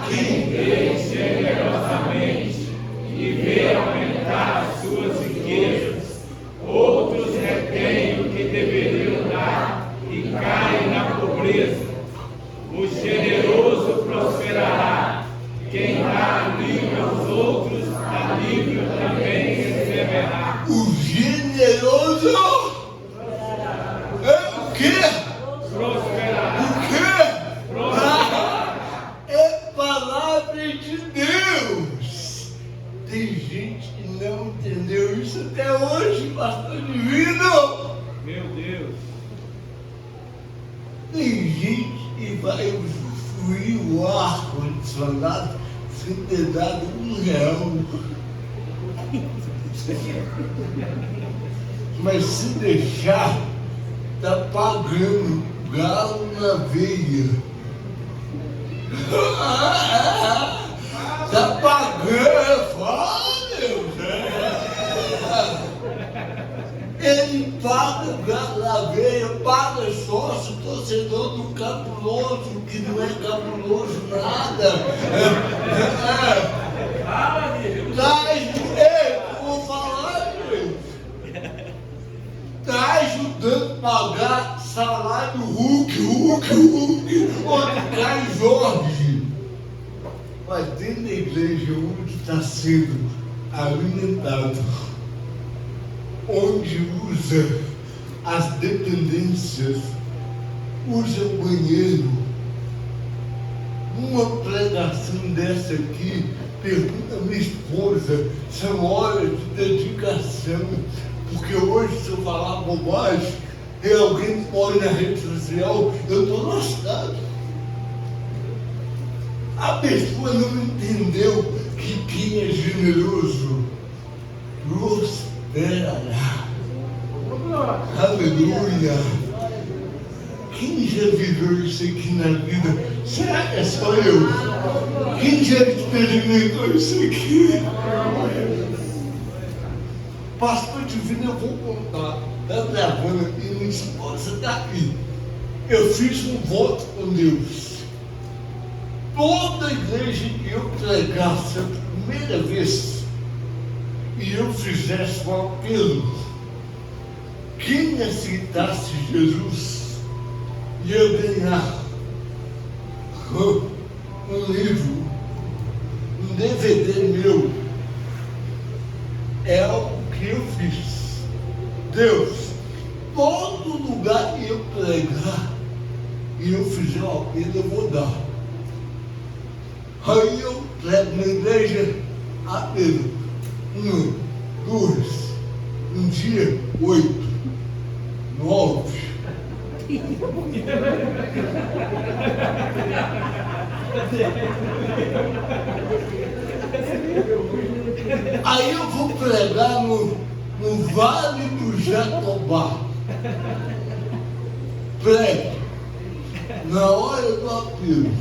Speaker 3: Quem vê generosamente e vê aumentar as suas riquezas, outros retêm o que deveriam dar e caem na pobreza. O generoso prosperará, quem dá alívio aos outros, alívio também receberá.
Speaker 1: O generoso é o quê?
Speaker 3: Prosperará.
Speaker 1: O quê? É palavra de Deus. Tem gente que não entendeu isso até hoje, pastor Divino.
Speaker 2: Meu Deus.
Speaker 1: Tem gente que vai usufruir o ar-condicionado sem ter dado R$1. Mas se deixar, tá pagando galo na veia. Tá pagando, fala, Deus. Ele paga o galo na veia, paga sócio, torcedor do cabuloso, que não é cabuloso nada. Vou falar, tá ajudando a pagar salário Hulk, onde cai Jorge. Mas dentro da igreja onde está sendo alimentado, onde usa as dependências, usa o banheiro. Uma pregação dessa aqui, pergunta a minha esposa, são horas de dedicação, porque hoje se eu falar bobagem, e alguém põe na rede social, eu estou lascado. A pessoa não entendeu que quem é generoso prosperará. Aleluia! Quem já viveu isso aqui na vida? Será que é só eu? Quem já experimentou isso aqui? Pastor Divino, eu vou contar. Está gravando aqui, minha esposa está aqui. Eu fiz um voto com Deus. Toda igreja que eu pregasse a primeira vez e eu fizesse um apelo, quem aceitasse Jesus ia ganhar um livro, um DVD meu. É o que eu fiz. Deus, todo lugar que eu pregar e eu fizer um apelo, eu vou dar. Aí eu prego na igreja, apelo. 1, 2, um dia, 8, 9. Aí eu vou pregar no Vale do Jatobá. Prego. Na hora do apelo,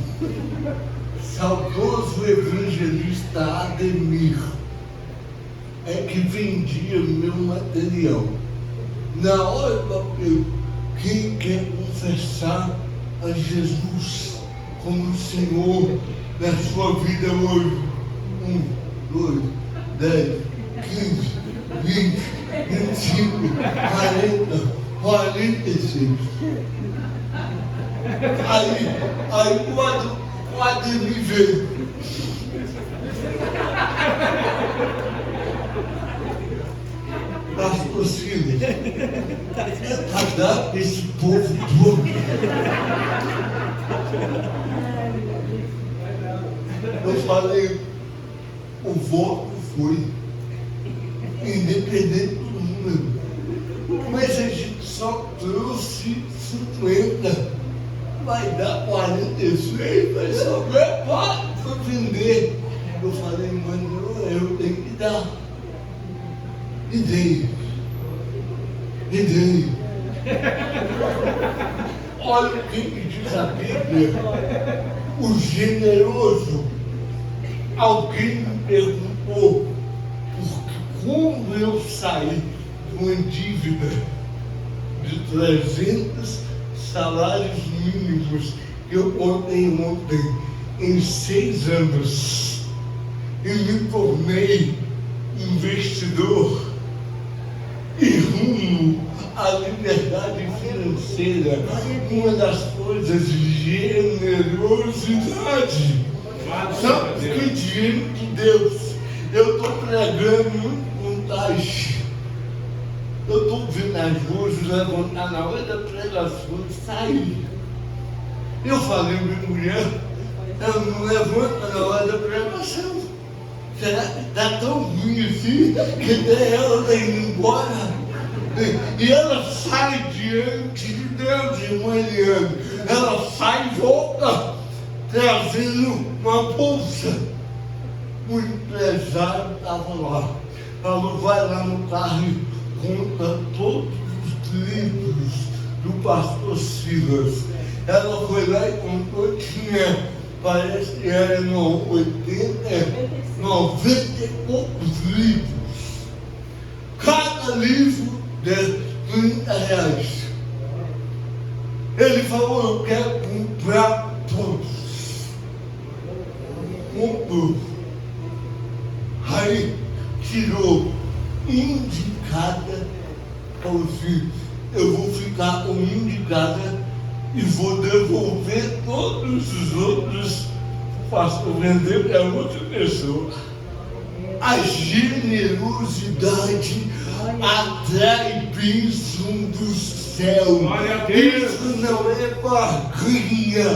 Speaker 1: saudoso evangelista Ademir é que vendia meu material. Na hora do apelo, quem quer confessar a Jesus como Senhor da sua vida hoje? 1, 2, 10, 15, 20, 25, 40, 46. Aí quase me veio. Pastor Silas, cadê esse povo todo? Eu falei, o voto foi independente do número, mas a gente só trouxe 50, vai dar 46, vai sobrar 4 para vender. Eu falei, mano, eu tenho que dar. E dei. Olha o que diz a Bíblia. O generoso. Alguém me perguntou, porque como eu saí de uma dívida de 300 salários mínimos que eu contei ontem, em 6 anos, e me tornei investidor e rumo à liberdade financeira. Uma das coisas, generosidade. Sabe que dinheiro de Deus? Eu estou pregando muito vontade. Eu estou vendo as luzes levantar na hora da pregação e sair. Eu falei para minha mulher, ela não levanta na hora da pregação. Será que está tão ruim assim que até ela está indo embora? E ela sai diante de Deus, irmã Eliane. Ela sai e volta, trazendo uma bolsa. O empresário estava lá. Falou, vai lá no carro e conta todos os livros do pastor Silas. Ela foi lá e contou, tinha, parece que era 90 e poucos livros. Cada livro de R$30. Ele falou, eu quero comprar todos. Comprou. Aí tirou um de cada, falou assim, eu vou ficar com um de cada e vou devolver todos os outros, faço vender para outra pessoa. A generosidade atrai bênção do céu. Isso não é barganha,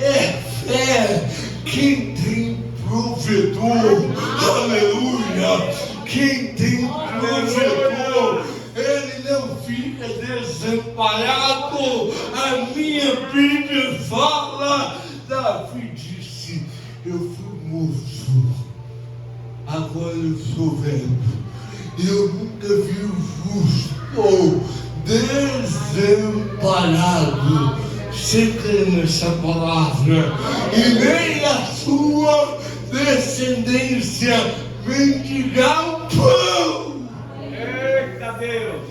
Speaker 1: é fé. Quem tem provedor, aleluia, quem tem provedor, ele não fica desamparado. A minha Bíblia fala, Davi disse, eu fui moço, agora eu sou velho. Eu nunca vi o justo desamparado. Você crê nessa palavra? E nem a sua descendência mendigar o pão.
Speaker 3: Eita Deus!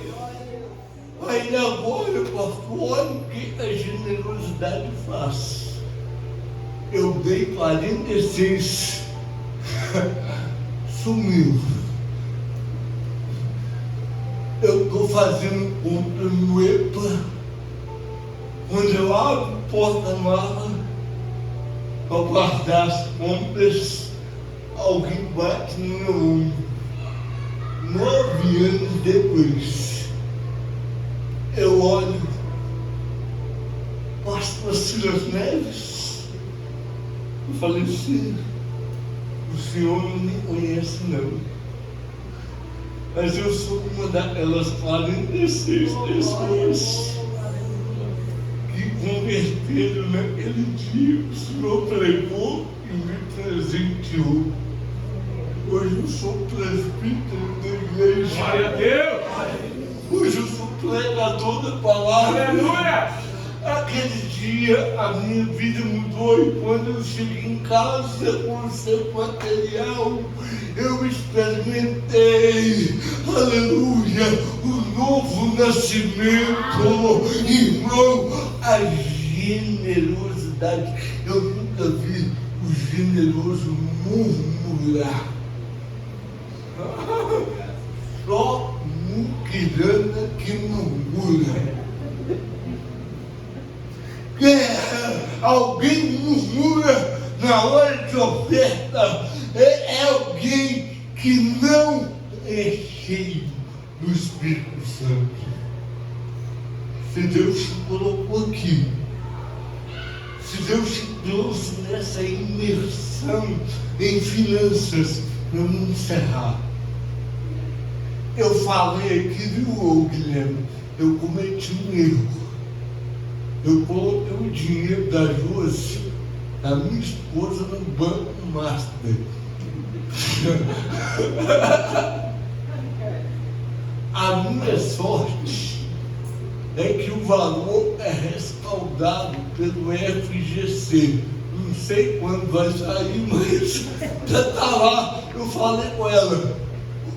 Speaker 1: Aí agora, pastor, olha o que a generosidade faz. Eu dei 46, sumiu. Eu estou fazendo compra no EPA. Quando eu abro o porta-mala para guardar as compras, alguém bate no meu ombro. 9 anos depois, eu olho, pastor Silas Neves. Eu falei, sim, o senhor não me conhece não. Mas eu sou uma daquelas 46 pessoas que converteram naquele dia que o senhor pregou e me presenteou. Hoje eu sou presbítero da igreja.
Speaker 3: Glória a Deus!
Speaker 1: Hoje eu sou pregador da palavra.
Speaker 3: Aleluia!
Speaker 1: Aquele dia a minha vida mudou e quando eu cheguei em casa com o seu material, eu experimentei, aleluia, o novo nascimento. Irmão, a generosidade. Eu nunca vi o generoso murmurar. Só muquirana que murmura. Alguém murmura na hora de oferta é alguém que não é cheio do Espírito Santo. Se Deus te colocou aqui, se Deus te trouxe nessa imersão em finanças, vamos encerrar. Eu falei aqui, viu, Guilherme? Eu cometi um erro. Eu coloquei o dinheiro da Josi, da minha esposa, no Banco Master. A minha sorte é que o valor é respaldado pelo FGC. Não sei quando vai sair, mas já está lá. Eu falei com ela,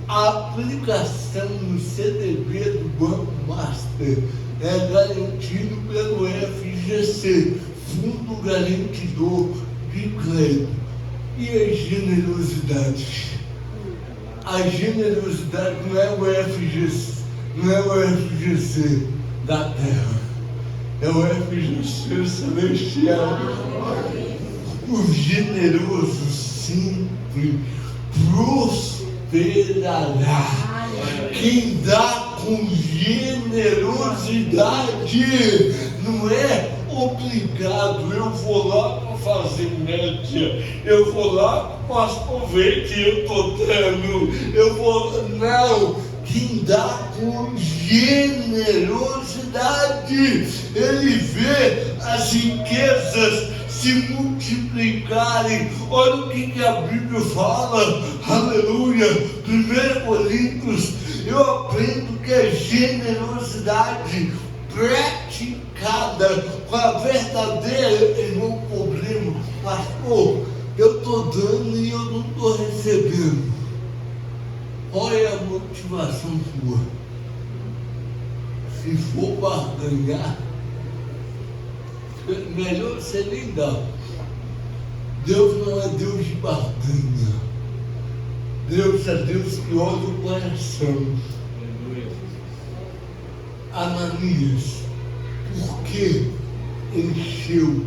Speaker 1: a aplicação no CDB do Banco Master é garantido pelo FGC, Fundo Garantidor de Crédito. E a generosidade? A generosidade não é o FGC, não é o FGC da terra, é o FGC celestial. O generoso sempre prosperará. Quem dá com generosidade não é obrigado. Eu vou lá para fazer média, eu vou lá, pastor, vê que eu estou dando, eu vou. Não, quem dá com generosidade, ele vê as riquezas se multiplicarem. Olha o que a Bíblia fala, aleluia, 1 Coríntios, eu aprendo que a generosidade praticada com a verdadeira, irmão, problema, pastor, eu estou dando e eu não estou recebendo. Qual é a motivação sua? Se for barganhar, melhor você nem dar. Deus não é Deus de barganha. Deus é Deus que olha o coração. Ananias, por que encheu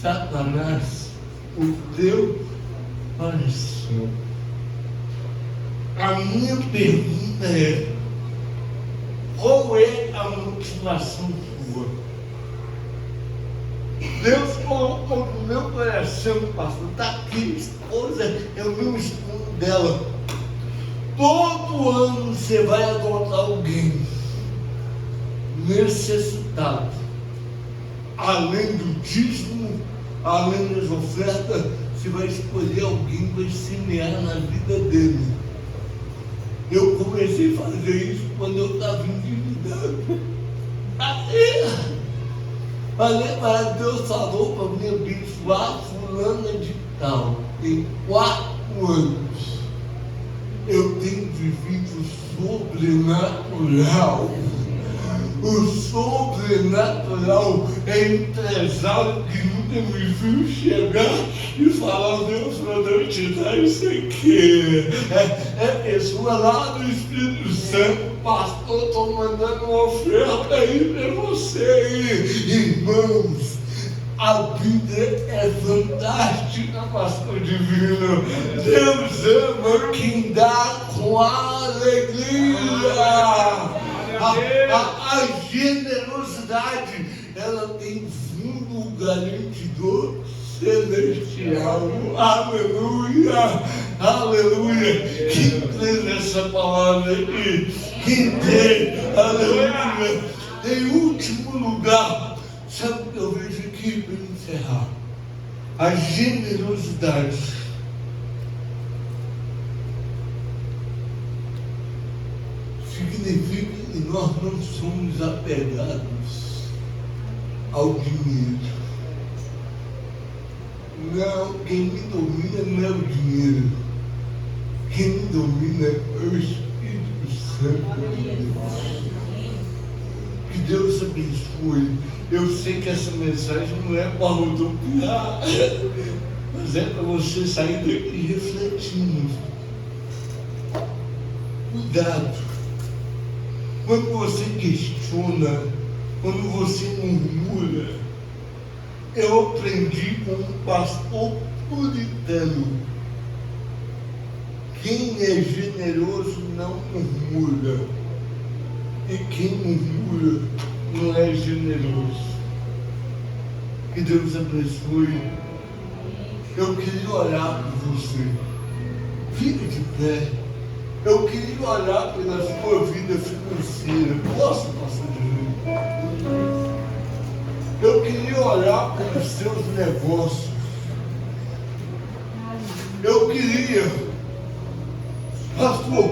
Speaker 1: Satanás o teu coração? A minha pergunta é, qual é a motivação sua? Deus colocou no meu coração, pastor, está aqui, esposa, é o meu esposo dela. Todo ano você vai adotar alguém necessitado. Além do dízimo, além das ofertas, você vai escolher alguém para semear na vida dele. Eu comecei a fazer isso quando eu estava endividado. Falei para Deus, falou para me abençoar fulana de tal. Em 4 anos eu tenho vivido sobrenatural. O sobrenatural é empresário que nunca me viu chegar e falar, Deus, mandou eu te dar isso aqui. É pessoa lá do Espírito Santo, pastor, estou mandando uma oferta aí para você, irmãos. A Bíblia é fantástica, pastor divino. Deus ama quem dá com alegria. A generosidade, ela tem fundo garantidor celestial. Aleluia, aleluia. Quem crê nessa palavra aqui? Quem crê? Aleluia. Em último lugar, sabe o que eu vejo aqui para encerrar? A generosidade. Significa que nós não somos apegados ao dinheiro. Não, quem me domina não é o dinheiro. Quem me domina é o Espírito Santo de Deus. Que Deus abençoe. Eu sei que essa mensagem não é para rodopiar, mas é para você sair daqui refletindo. cuidado. Quando você questiona, quando você murmura, eu aprendi com um pastor puritano. Quem é generoso não murmura. E quem murmura não é generoso. Que Deus abençoe. Eu queria orar por você. Fique de pé. Eu queria orar pela sua vida financeira. Posso, pastor Jesus? Eu queria orar pelos seus negócios. Eu queria, pastor,